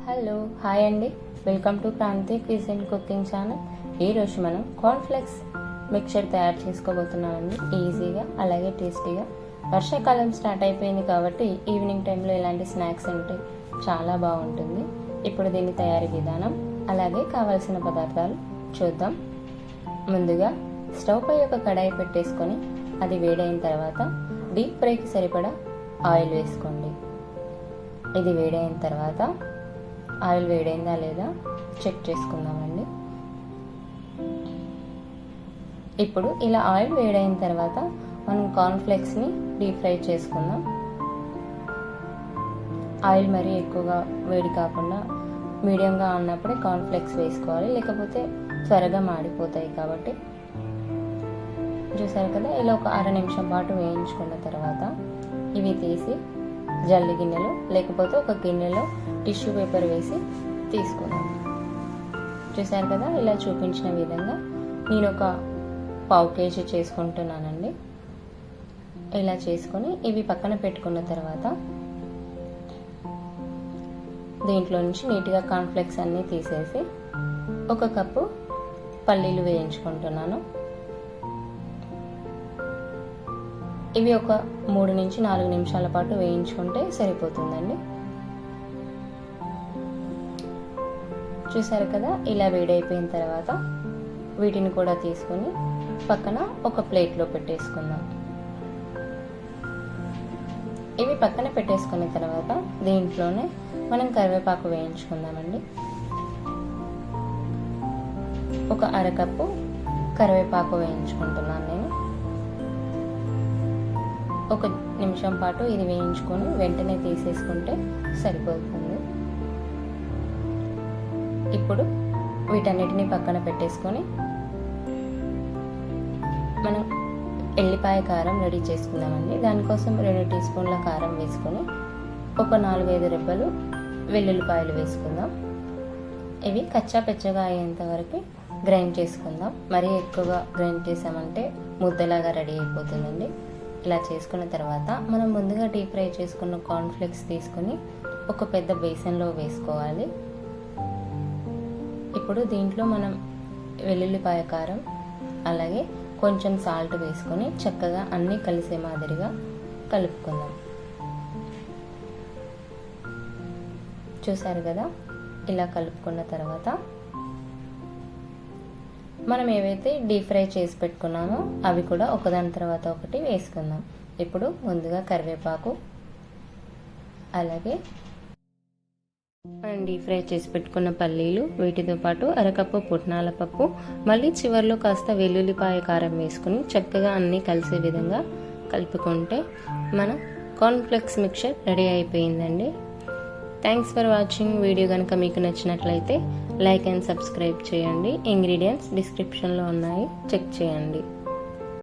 Hello hi అండి, welcome to Kranti quiz and cooking channel. ఈరోజు మనం కార్న్ఫ్లెక్స్ మిక్చర్ తయారు చేసుకోబోతున్నామండి. ఈజీగా అలాగే టేస్టీగా. వర్షాకాలం స్టార్ట్ అయిపోయింది కాబట్టి ఈవినింగ్ టైంలో ఇలాంటి స్నాక్స్ ఉంటే చాలా బాగుంటుంది. ఇప్పుడు దీని తయారీ విధానం అలాగే కావాల్సిన పదార్థాలు చూద్దాం. ముందుగా స్టవ్ పై ఒక కడాయి పెట్టేసుకొని అది వేడైన తర్వాత డీప్ ఫ్రైకి సరిపడా ఆయిల్ వేసుకోండి. ఇది వేడైన తర్వాత ఆయిల్ వేడైందా లేదా చెక్ చేసుకుందామండి. ఇప్పుడు ఇలా ఆయిల్ వేడైన తర్వాత మనం కార్న్ఫ్లెక్స్ని డీప్ ఫ్రై చేసుకుందాం. ఆయిల్ మరీ ఎక్కువగా వేడి కాకుండా మీడియంగా ఉన్నప్పుడే కార్న్ఫ్లెక్స్ వేసుకోవాలి, లేకపోతే త్వరగా మాడిపోతాయి. కాబట్టి చూసారు కదా, ఇలా ఒక అర నిమిషం పాటు వేయించుకున్న తర్వాత ఇవి తీసి జల్లి గిన్నెలో లేకపోతే ఒక గిన్నెలో టిష్యూ పేపర్ వేసి తీసుకున్నాం. చూసారు కదా, ఇలా చూపించిన విధంగా నేను ఒక పావు కేజీ చేసుకుంటున్నానండి. ఇలా చేసుకొని ఇవి పక్కన పెట్టుకున్న తర్వాత దీంట్లో నుంచి నీట్గా కార్న్ఫ్లెక్స్ అన్నీ తీసేసి ఒక కప్పు పల్లీలు వేయించుకుంటున్నాను. ఇవి ఒక 3 నుంచి 4 నిమిషాల పాటు వేయించుకుంటే సరిపోతుందండి. చూసారు కదా, ఇలా వేడైపోయిన తర్వాత వీటిని కూడా తీసుకొని పక్కన ఒక ప్లేట్లో పెట్టేసుకుందాం. ఇవి పక్కన పెట్టేసుకున్న తర్వాత దీంట్లోనే మనం కరివేపాకు వేయించుకుందామండి. ఒక అరకప్పు కరివేపాకు వేయించుకుంటున్నాను నేను. ఒక నిమిషం పాటు ఇది వేయించుకొని వెంటనే తీసేసుకుంటే సరిపోతుంది. ఇప్పుడు వీటన్నిటిని పక్కన పెట్టేసుకొని మనం ఎల్లిపాయ కారం రెడీ చేసుకుందామండి. దానికోసం 2 టీ స్పూన్ల కారం వేసుకొని ఒక 4-5 రెబ్బలు వెల్లుల్లిపాయలు వేసుకుందాం. ఇవి కచ్చా పెచ్చగా అయ్యేంత వరకు గ్రైండ్ చేసుకుందాం. మరీ ఎక్కువగా గ్రైండ్ చేసామంటే ముద్దలాగా రెడీ అయిపోతుందండి. ఇలా చేసుకున్న తర్వాత మనం ముందుగా డీప్ ఫ్రై చేసుకున్న కార్న్ఫ్లెక్స్ తీసుకొని ఒక పెద్ద బేసన్లో వేసుకోవాలి. ఇప్పుడు దీంట్లో మనం వెల్లుల్లిపాయ కారం అలాగే కొంచెం సాల్ట్ వేసుకొని చక్కగా అన్నీ కలిసే మాదిరిగా కలుపుకుందాం. చూసారు కదా, ఇలా కలుపుకున్న తర్వాత మనం ఏవైతే డీప్ ఫ్రై చేసి పెట్టుకున్నామో అవి కూడా ఒకదాని తర్వాత ఒకటి వేసుకుందాం. ఇప్పుడు ముందుగా కరివేపాకు అలాగే మనం డీప్ ఫ్రై చేసి పెట్టుకున్న పల్లీలు, వీటితో పాటు అరకప్పు పుట్నాల పప్పు, మళ్ళీ చివరిలో కాస్త వెల్లుల్లిపాయ కారం వేసుకుని చక్కగా అన్నీ కలిసే విధంగా కలుపుకుంటే మన కార్న్ఫ్లెక్స్ మిక్చర్ రెడీ అయిపోయిందండి. Thanks for watching. వీడియో కనుక మీకు నచ్చినట్లయితే లైక్ అండ్ సబ్స్క్రైబ్ చేయండి. ఇంగ్రీడియంట్స్ డిస్క్రిప్షన్లో ఉన్నాయి, చెక్ చేయండి.